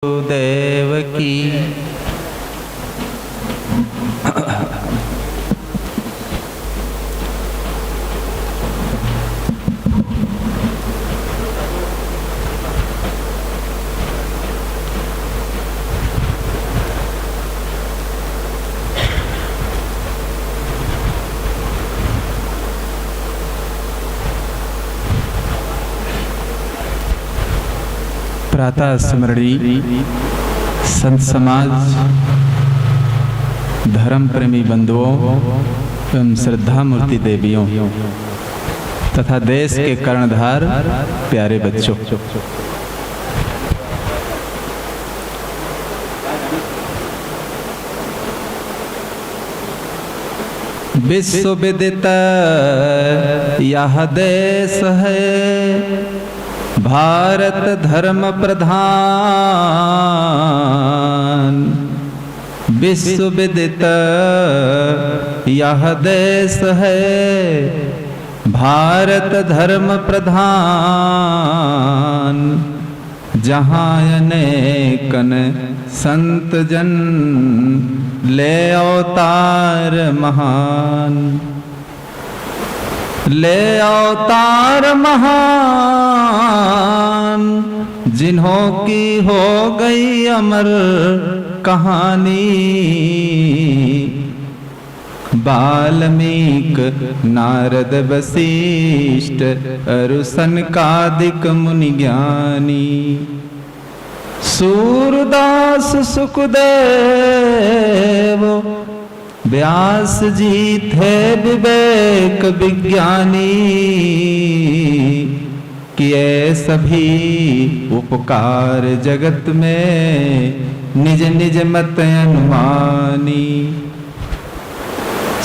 देव की। प्रातः स्मरणी संत समाज, धर्म प्रेमी बंधुओं एवं श्रद्धा मूर्ति देवियों तथा देश के कर्णधार प्यारे बच्चों, विश्व विदित यह देश है, भारत धर्म प्रधान। विश्व विदित यह देश है, भारत धर्म प्रधान। जहाँ अनेकन संत जन ले अवतार महान, ले अवतार महान। जिन्हों की हो गई अमर कहानी, वाल्मीक नारद वशिष्ठ अरु सनकादिक मुनि ज्ञानी। सूरदास सुखदेव व्यास जी थे विवेक विज्ञानी। किए सभी उपकार जगत में, निज निज मत अनुमानी।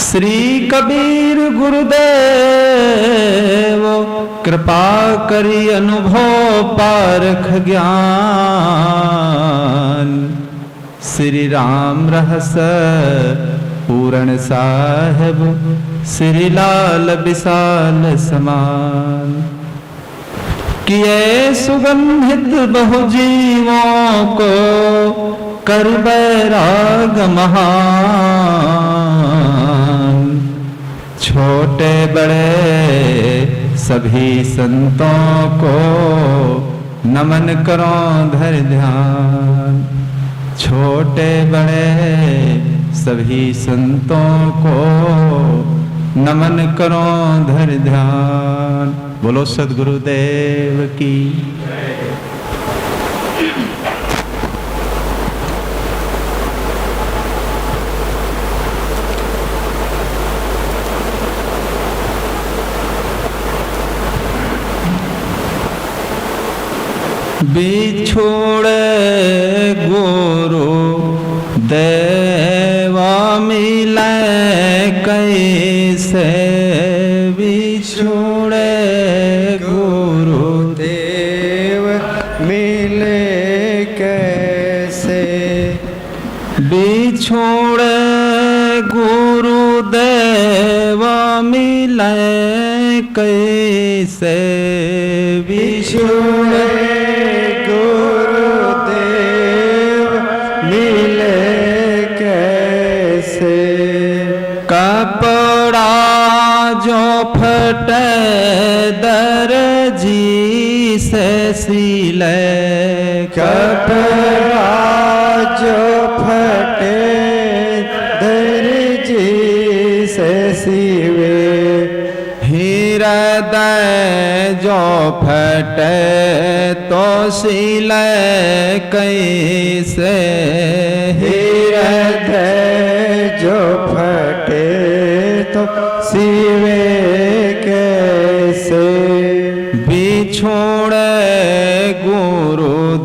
श्री कबीर गुरुदेव कृपा करी अनुभव पारख ज्ञान। श्री राम रहस पूरण साहेब, श्री लाल विशाल समान। किए सुगंधित बहु जीवों को कर बैराग महान। छोटे बड़े सभी संतों को नमन करो धर ध्यान। छोटे बड़े सभी संतों को नमन करो धर ध्यान। बोलो सद्गुरुदेव की। बिछोड़े गुरु देवा मिले कैसे। बिछोड़े गुरुदेव मिले कैसे। बिछोड़े गुरुदेव मिले कैसे। बिछोड़े कपड़ा जो फटे दर्जी से सिले। कपड़ा जो फटे दर्जी से सिवे। हृदय जो फटे तो सिले कैसे। हृदय जो फटे तो सिवे कैसे। बिछोड़े गुरुदेव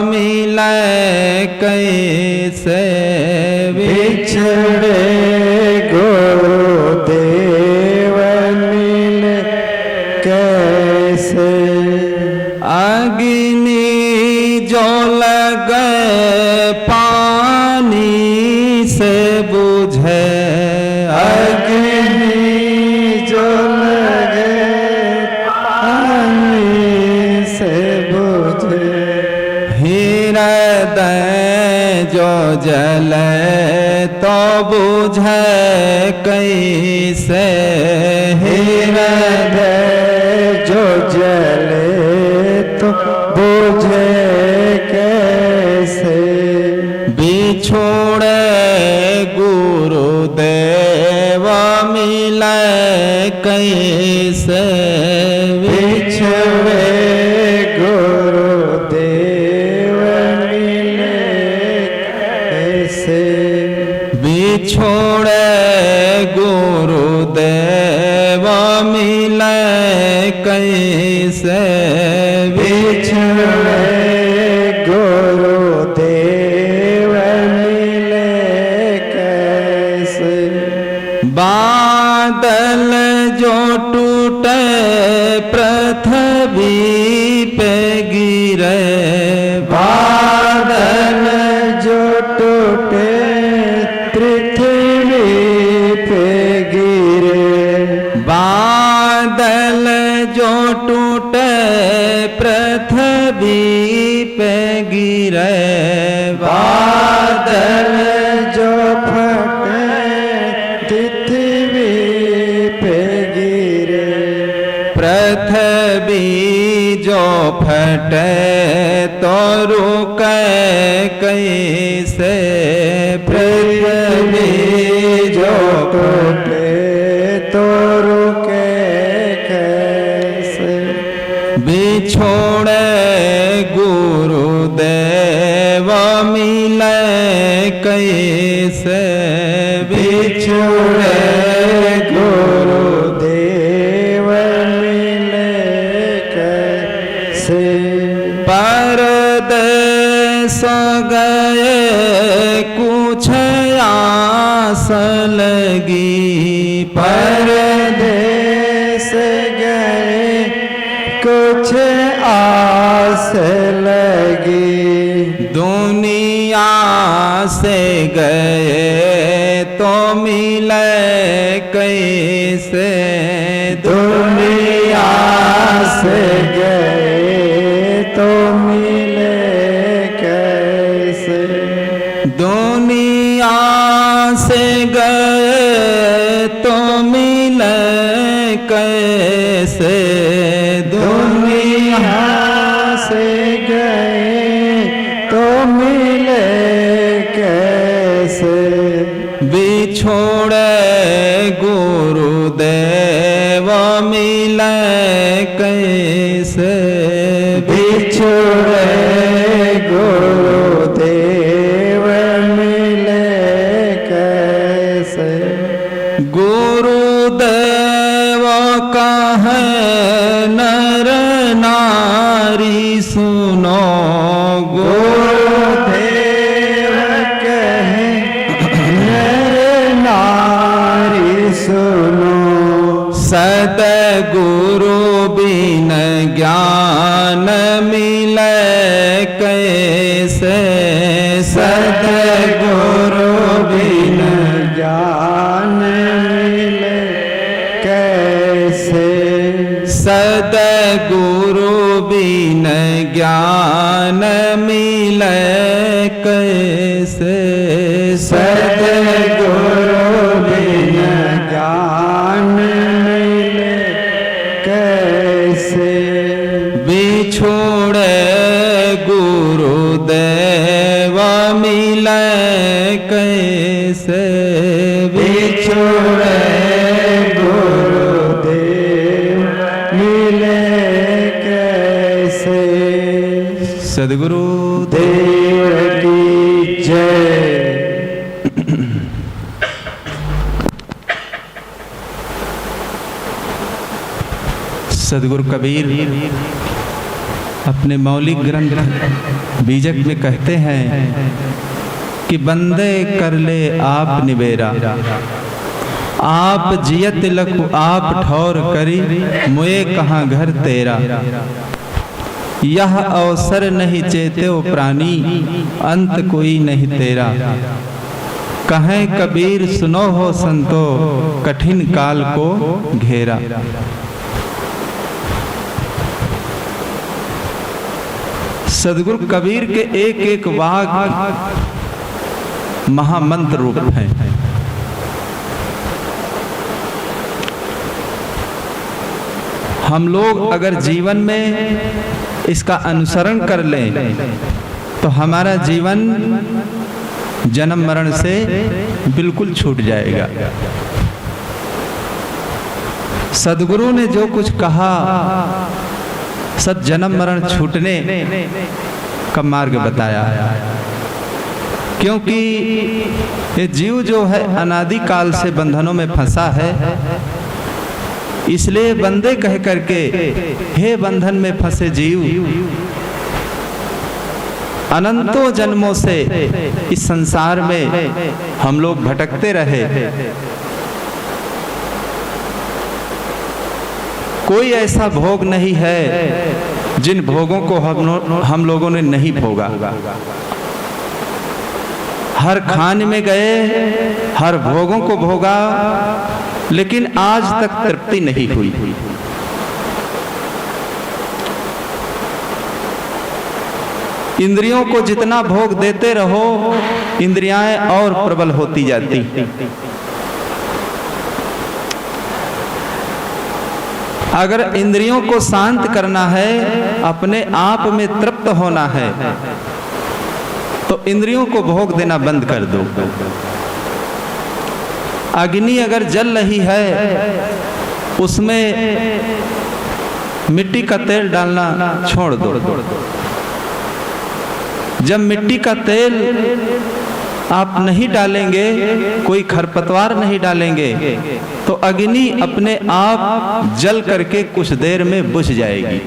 मिले कैसे। बिछड़े गुरुदेव मिले कैसे। अग्नि जो लगे पानी से बुझे। अग्नि जो लगे पानी से बुझे। हृदय जो जले तो बुझे कैसे, हृदय जो जले तो बुझे कैसे, बिछोड़े गुरुदेव मिले कैसे, बिछड़े गुरुदेव मिले कैसे, बिछोड़े गुरुदेव मिले कैसे, बिछड़े गुरुदेव मिले कैसे, बादल जो टूटे पृथ्वी पे गिरे, बादल जो टूटे पृथ्वी पे गिरे, बादल जो टूटे पृथ्वी पे गिरे, बादल जो फटे पृथ्वी पे गिरे, पृथ्वी जो फटे तो रुके कैसे, पृथ्वी जो फटे तो रुके कैसे, बिछोड़े गुरुदेव मिले कैसे, बिछड़े गुरुदेव मिले कैसे, परदेस गए कुछ आस लगी, परदेस गए कुछ आस लगी, दुनिया से गए तो मिले कैसे, दुनिया से गए तो मिले कैसे, दुनिया से गए तो मिले कैसे, दुनिया से गए तो मिले कैसे, बिछोड़े गुरुदेव मिले कैसे, बिछड़े गुरुदेव मिले कैसे, गुरुदेव कहे नर नारी सुनो, गुरुदेव कहे नर नारी सुनो, सतगुरु बिन ज्ञान मिले कैसे, सतगुरु बिन ज्ञान मिले कैसे, सतगुरु बिन ज्ञान मिले कैसे, सतगुरु बिन ज्ञान मिले कैसे, बिछोड़े गुरुदेव मिले कैसे, बिछड़े गुरुदेव मिले कैसे, सद्गुरु देव की जय। सद्गुरु कबीर अपने मौलिक ग्रंथ बीजक में कहते हैं कि बंदे कर ले आप निबेरा, आप जियत लखु आप ठौर करी, मुए कहाँ घर तेरा, यह अवसर नहीं चेते ओ प्राणी, अंत कोई नहीं तेरा, कहें कबीर सुनो हो संतो, कठिन काल को घेरा। सदगुरु कबीर के एक एक वाक्य महामंत्र रूप हैं। हम लोग अगर जीवन में इसका अनुसरण कर लें तो हमारा जीवन जन्म मरण से बिल्कुल छूट जाएगा। सदगुरु ने जो कुछ कहा सब जन्म मरण छूटने का मार्ग बताया, क्योंकि ये जीव जो है अनादि काल से बंधनों में फंसा है। इसलिए बंदे कह करके हे बंधन में फंसे जीव, अनंतों जन्मों से इस संसार में हम लोग भटकते रहे। कोई ऐसा भोग नहीं है जिन भोगों को हम लोगों ने नहीं भोगा। हर खान में गए, हर भोगों को भोगा, लेकिन आज तक तृप्ति नहीं हुई। इंद्रियों को जितना भोग देते रहो, इंद्रियाएं और प्रबल होती जाती। अगर इंद्रियों को शांत करना है, अपने आप में तृप्त होना है, तो इंद्रियों को भोग देना बंद कर दो। अग्नि अगर जल रही है, उसमें मिट्टी का तेल डालना छोड़ दो। जब मिट्टी का तेल आप नहीं डालेंगे, कोई खरपतवार नहीं डालेंगे, तो अग्नि अपने आप जल करके कुछ देर में बुझ जाएगी।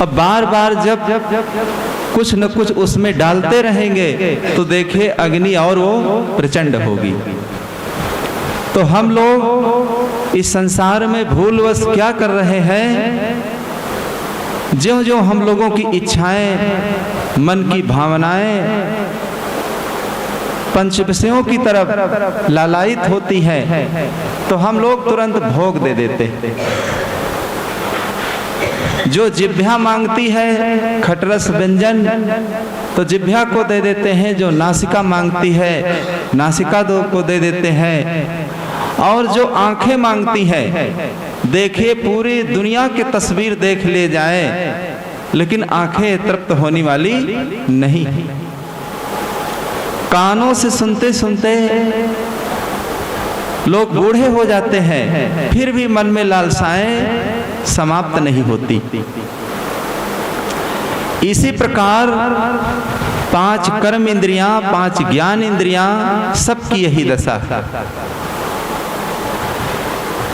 अब बार बार जब कुछ न कुछ उसमें डालते रहेंगे तो देखिए अग्नि और वो प्रचंड होगी। तो हम लोग इस संसार में भूलवश क्या कर रहे हैं, ज्यों ज्यों हम लोगों की इच्छाएं, मन की भावनाएं पंच विषयों की तरफ लालायित होती है, तो हम लोग तुरंत भोग दे देते हैं। जो जिह्वा मांगती है खटरस व्यंजन, तो जिह्वा को दे देते हैं। जो नासिका मांगती है, नासिका को दे देते हैं। और जो आंखें मांगती हैं, देखिए पूरी दुनिया की तस्वीर देख ले जाए, लेकिन आंखें तृप्त होने वाली नहीं। कानों से सुनते सुनते लोग बूढ़े हो जाते हैं, फिर भी मन में लालसाएं समाप्त नहीं होती। इसी प्रकार 5 कर्म इंद्रियां, 5 ज्ञान इंद्रियां, सबकी यही दशा है।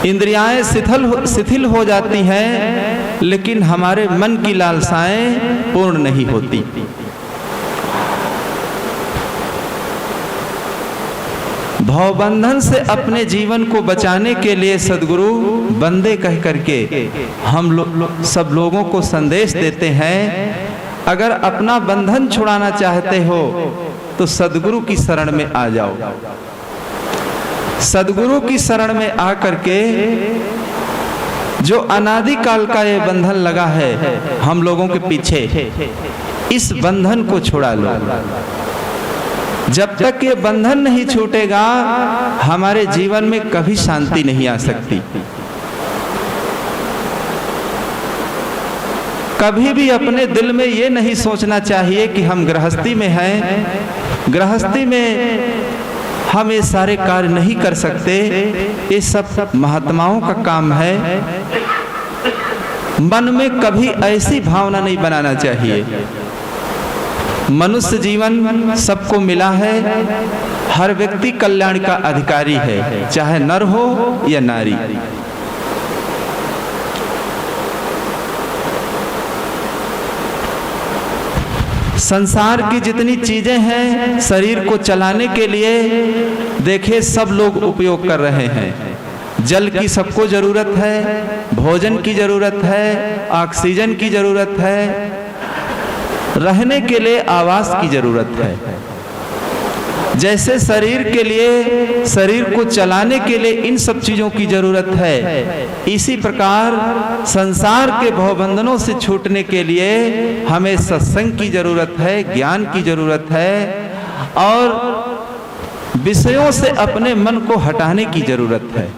इंद्रियाएं शिथिल हो जाती हैं, लेकिन हमारे मन की लालसाएं पूर्ण नहीं होती। भवबंधन से अपने जीवन को बचाने के लिए सद्गुरु बंदे कह करके हम सब लोगों को संदेश देते हैं, अगर अपना बंधन छुड़ाना चाहते हो तो सद्गुरु की शरण में आ जाओ। सद्गुरु की शरण में आ करके जो अनादि काल का ये बंधन लगा है हम लोगों के पीछे, इस बंधन को छुड़ा लो। जब तक ये बंधन नहीं छूटेगा, हमारे जीवन में कभी शांति नहीं आ सकती। कभी भी अपने दिल में ये नहीं सोचना चाहिए कि हम गृहस्थी में हैं, गृहस्थी में हम ये सारे कार्य नहीं कर सकते, ये सब महात्माओं का काम है। मन में कभी ऐसी भावना नहीं बनाना चाहिए। मनुष्य जीवन सबको मिला है, हर व्यक्ति कल्याण का अधिकारी है, चाहे नर हो या नारी। संसार की जितनी चीजें हैं शरीर को चलाने के लिए, देखिए सब लोग उपयोग कर रहे हैं। जल की सबको जरूरत है, भोजन की जरूरत है, ऑक्सीजन की जरूरत है, रहने के लिए आवास की जरूरत है। जैसे शरीर के लिए, शरीर को चलाने के लिए इन सब चीजों की जरूरत है, इसी प्रकार संसार के भवबंधनों से छूटने के लिए हमें सत्संग की जरूरत है, ज्ञान की जरूरत है, और विषयों से अपने मन को हटाने की जरूरत है।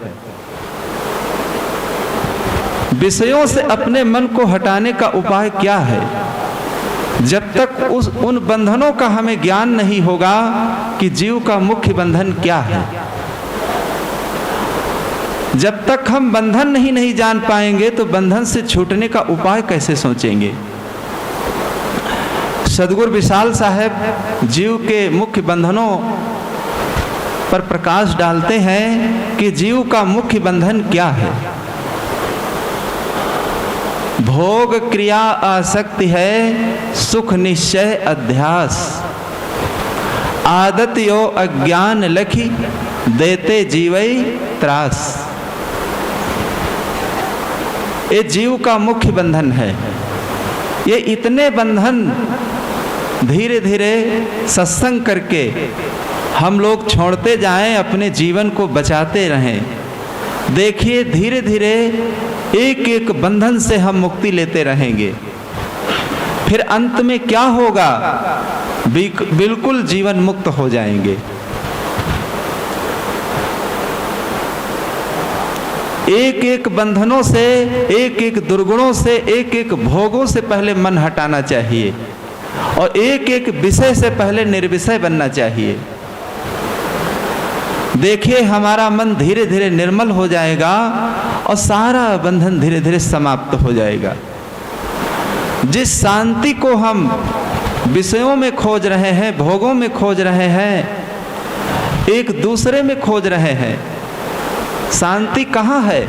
विषयों से अपने मन को हटाने का उपाय क्या है? जब तक उन बंधनों का हमें ज्ञान नहीं होगा कि जीव का मुख्य बंधन क्या है, जब तक हम बंधन नहीं जान पाएंगे तो बंधन से छूटने का उपाय कैसे सोचेंगे? सदगुरु विशाल साहब जीव के मुख्य बंधनों पर प्रकाश डालते हैं कि जीव का मुख्य बंधन क्या है। भोग क्रिया आसक्ति है, सुख निश्चय अध्यास, आदत यो अज्ञान लखी, देते जीवई त्रास। ये जीव का मुख्य बंधन है। ये इतने बंधन धीरे धीरे सत्संग करके हम लोग छोड़ते जाएं, अपने जीवन को बचाते रहें। देखिए धीरे धीरे एक एक बंधन से हम मुक्ति लेते रहेंगे, फिर अंत में क्या होगा? बिल्कुल जीवन मुक्त हो जाएंगे। एक एक बंधनों से, एक एक दुर्गुणों से, एक एक भोगों से पहले मन हटाना चाहिए और एक एक विषय से पहले निर्विषय बनना चाहिए। देखिए हमारा मन धीरे धीरे निर्मल हो जाएगा और सारा बंधन धीरे धीरे समाप्त हो जाएगा। जिस शांति को हम विषयों में खोज रहे हैं, भोगों में खोज रहे हैं, एक दूसरे में खोज रहे हैं, शांति कहाँ है?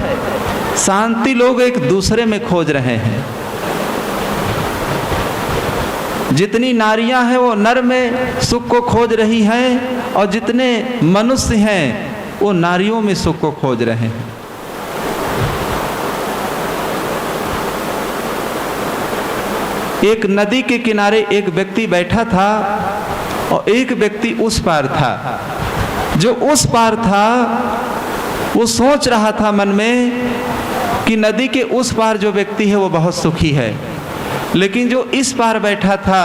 शांति लोग एक दूसरे में खोज रहे हैं। जितनी नारियां हैं वो नर में सुख को खोज रही हैं और जितने मनुष्य हैं वो नारियों में सुख को खोज रहे हैं। एक नदी के किनारे एक व्यक्ति बैठा था और एक व्यक्ति उस पार था। जो उस पार था वो सोच रहा था मन में कि नदी के उस पार जो व्यक्ति है वो बहुत सुखी है, लेकिन जो इस पार बैठा था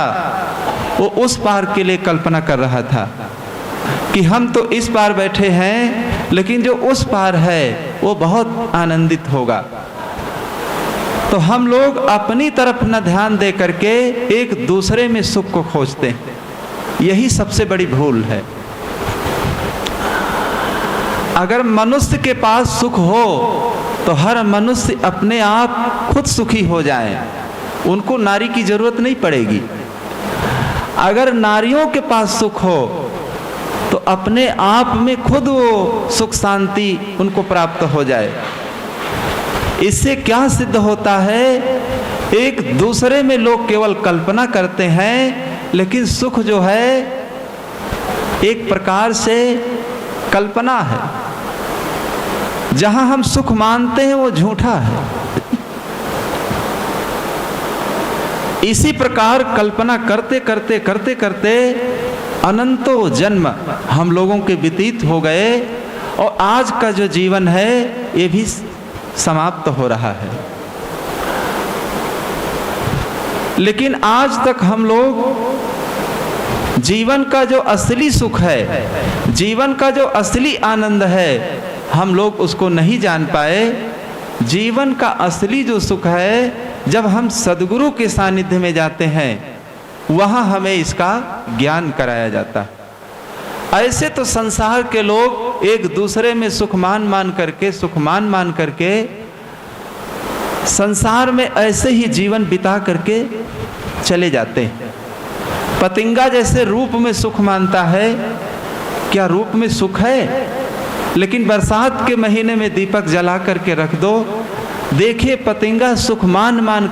वो उस पार के लिए कल्पना कर रहा था कि हम तो इस पार बैठे हैं लेकिन जो उस पार है वो बहुत आनंदित होगा। तो हम लोग अपनी तरफ न ध्यान दे करके एक दूसरे में सुख को खोजते हैं। यही सबसे बड़ी भूल है। अगर मनुष्य के पास सुख हो तो हर मनुष्य अपने आप खुद सुखी हो जाए, उनको नारी की जरूरत नहीं पड़ेगी। अगर नारियों के पास सुख हो तो अपने आप में खुद वो सुख शांति उनको प्राप्त हो जाए। इससे क्या सिद्ध होता है? एक दूसरे में लोग केवल कल्पना करते हैं, लेकिन सुख जो है एक प्रकार से कल्पना है। जहां हम सुख मानते हैं वो झूठा है। इसी प्रकार कल्पना करते करते करते करते अनंतों जन्म हम लोगों के व्यतीत हो गए और आज का जो जीवन है ये भी समाप्त हो रहा है। लेकिन आज तक हम लोग जीवन का जो असली सुख है, जीवन का जो असली आनंद है, हम लोग उसको नहीं जान पाए। जीवन का असली जो सुख है जब हम सद्गुरु के सानिध्य में जाते हैं वहां हमें इसका ज्ञान कराया जाता है। ऐसे तो संसार के लोग एक दूसरे में सुख मान मान करके संसार में ऐसे ही जीवन बिता करके चले जाते हैं। पतंगा जैसे रूप में सुख मानता है, क्या रूप में सुख है? लेकिन बरसात के महीने में दीपक जला करके रख दो, देखिए पतंगा सुख मान मान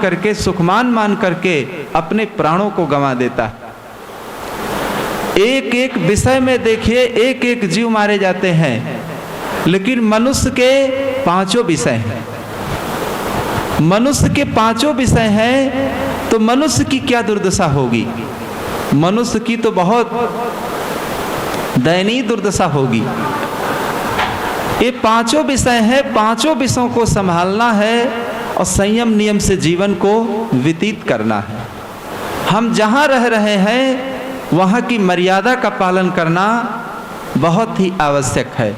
करके अपने प्राणों को गंवा देता है। एक एक विषय में देखिए एक एक जीव मारे जाते हैं, लेकिन मनुष्य के पांचों विषय हैं। मनुष्य के पांचों विषय हैं तो मनुष्य की क्या दुर्दशा होगी? मनुष्य की तो बहुत दयनीय दुर्दशा होगी। ये पांचों विषय हैं, पांचों विषयों को संभालना है और संयम नियम से जीवन को व्यतीत करना है। हम जहाँ रह रहे हैं वहाँ की मर्यादा का पालन करना बहुत ही आवश्यक है।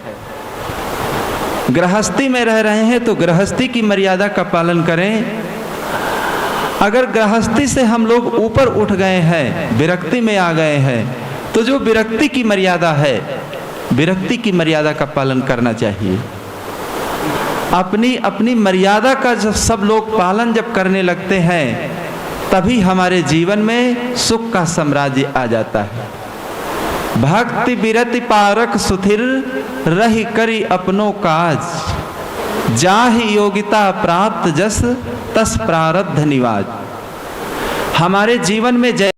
गृहस्थी में रह रहे हैं तो गृहस्थी की मर्यादा का पालन करें। अगर गृहस्थी से हम लोग ऊपर उठ गए हैं, विरक्ति में आ गए हैं, तो जो विरक्ति की मर्यादा है, विरक्ति की मर्यादा का पालन करना चाहिए। अपनी अपनी मर्यादा का जब सब लोग पालन जब करने लगते हैं, तभी हमारे जीवन में सुख का साम्राज्य आ जाता है। भक्ति विरति पारक सुथिर रही करी अपनो काज, जाहि योगिता प्राप्त जस तस प्रारब्ध निवाज। हमारे जीवन में जय